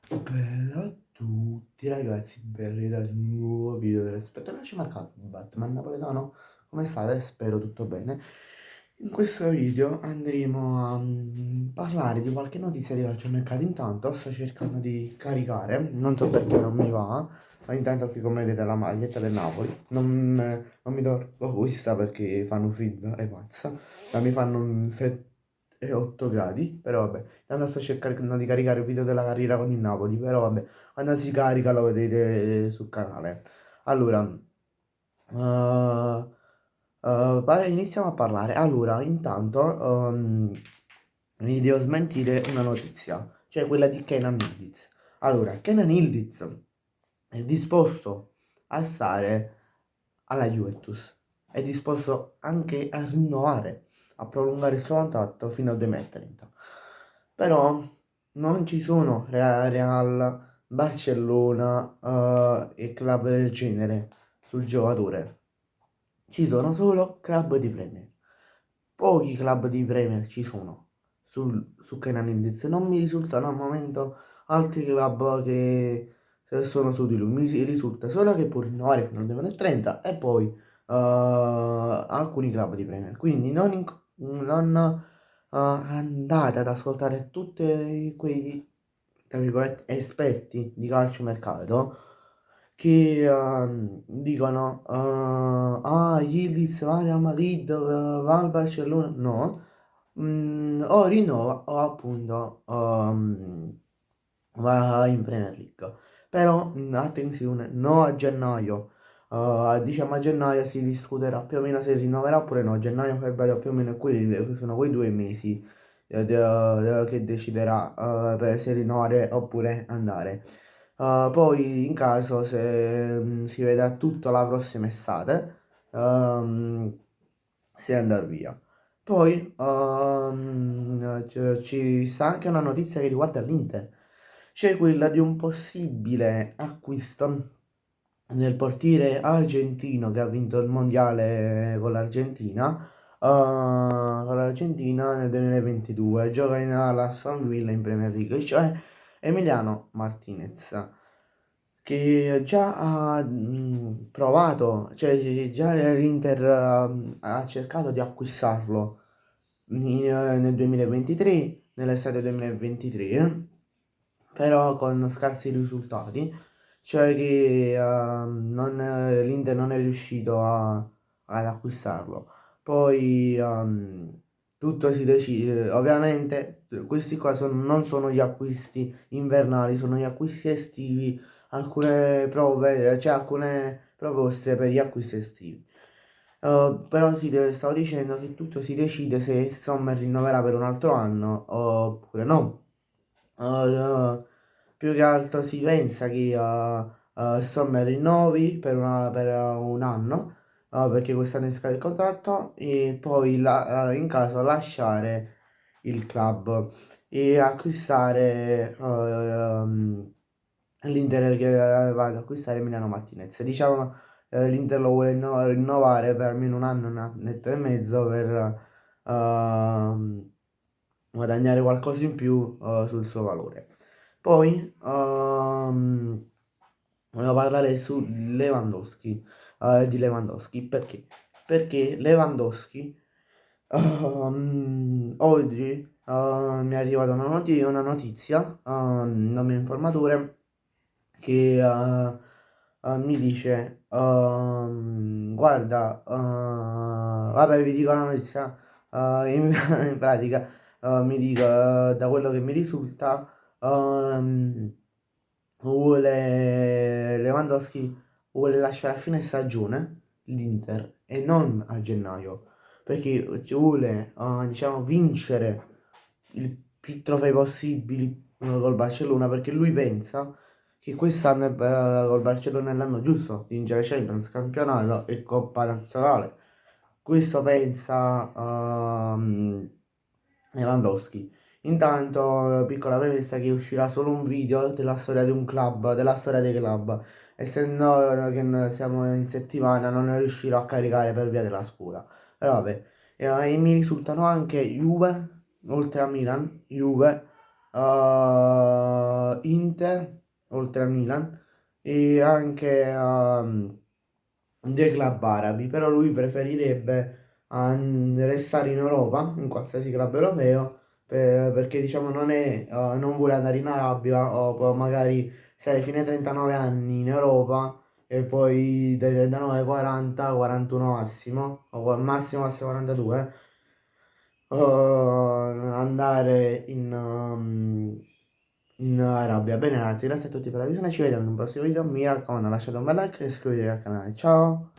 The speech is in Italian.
Bella a tutti ragazzi, belli dal nuovo video dell'Espetto Marcato Batman Napoletano. Come state? Spero tutto bene. In questo video andremo a parlare di qualche notizia di calciomercato. Intanto sto cercando di caricare, non so perché non mi va, ma intanto qui come vedete la maglietta del Napoli. Non mi tolgo questa perché fanno freddo, è pazza, ma mi fanno un 7 e 8 gradi, però vabbè. Tanto sto cercando di caricare il video della carriera con il Napoli, però vabbè, quando si carica lo vedete sul canale. Allora, iniziamo a parlare. Allora, intanto vi devo smentire una notizia, cioè quella di Kenan Yildiz. Allora, Kenan Yildiz è disposto a stare alla Juventus, è disposto anche a rinnovare, a prolungare il suo contratto fino al 2030. Però non ci sono Real, Barcellona e club del genere sul giocatore. Ci sono solo club di Premier. Pochi club di Premier ci sono su Kenan Yildiz. Non mi risultano al momento altri club che sono su di lui. Mi risulta solo che può rinnovare fino al 2030 e poi alcuni club di Premier. Quindi non andate ad ascoltare tutti quei tra virgolette, esperti di calciomercato che dicono Yildiz va al Real Madrid, va al Barcellona. No, o rinnova o appunto va in Premier League. Però attenzione, no a gennaio. Diciamo a gennaio si discuterà più o meno se rinnoverà oppure no. Gennaio, febbraio più o meno sono quei 2 mesi che deciderà per se rinnovare oppure andare. Poi in caso se si vedrà tutto la prossima estate, se andare via. Poi ci sta anche una notizia che riguarda l'Inter, c'è quella di un possibile acquisto del portiere argentino che ha vinto il mondiale con l'Argentina nel 2022, gioca in Aston Villa in Premier League, cioè Emiliano Martinez, che già ha provato, cioè già l'Inter ha cercato di acquistarlo nel 2023, nell'estate 2023, però con scarsi risultati, cioè che l'Inter non è riuscito ad acquistarlo. Poi tutto si decide, ovviamente questi qua non sono gli acquisti invernali, sono gli acquisti estivi, alcune prove, cioè alcune proposte per gli acquisti estivi. Però stavo dicendo che tutto si decide se Sommer rinnoverà per un altro anno oppure no. Più che altro si pensa che Sommer rinnovi per un anno, perché quest'anno scade il contratto, e poi in caso lasciare il club e acquistare l'Inter che va ad acquistare Emiliano Martinez. Diciamo l'Inter lo vuole rinnovare per almeno un annetto e mezzo per guadagnare qualcosa in più sul suo valore. Poi volevo parlare di Lewandowski perché? Perché Lewandowski oggi mi è arrivata una notizia, da mio informatore, che mi dice, guarda, vabbè vi dico la notizia, in pratica mi dico, da quello che mi risulta, Lewandowski vuole lasciare a fine stagione l'Inter e non a gennaio, perché ci vuole, diciamo, vincere il più trofei possibili col Barcellona, perché lui pensa che quest'anno col Barcellona è l'anno giusto di vincere Champions, campionato e Coppa Nazionale. Questo pensa Lewandowski. Intanto, piccola premessa che uscirà solo un video della storia di un club, della storia dei club. Essendo che siamo in settimana, non riuscirò a caricare per via della scuola. Però vabbè, e mi risultano anche Juve, oltre a Milan, Juve, Inter, oltre al Milan, e anche dei club arabi, però lui preferirebbe restare in Europa, in qualsiasi club europeo, perché diciamo non vuole andare in Arabia o poi magari stare fino ai 39 anni in Europa e poi dai 39 ai 40, 41 massimo, o al massimo massimo 42, andare in Arabia. Bene ragazzi, grazie a tutti per la visione, ci vediamo in un prossimo video, mi raccomando lasciate un bel like e iscrivetevi al canale, ciao!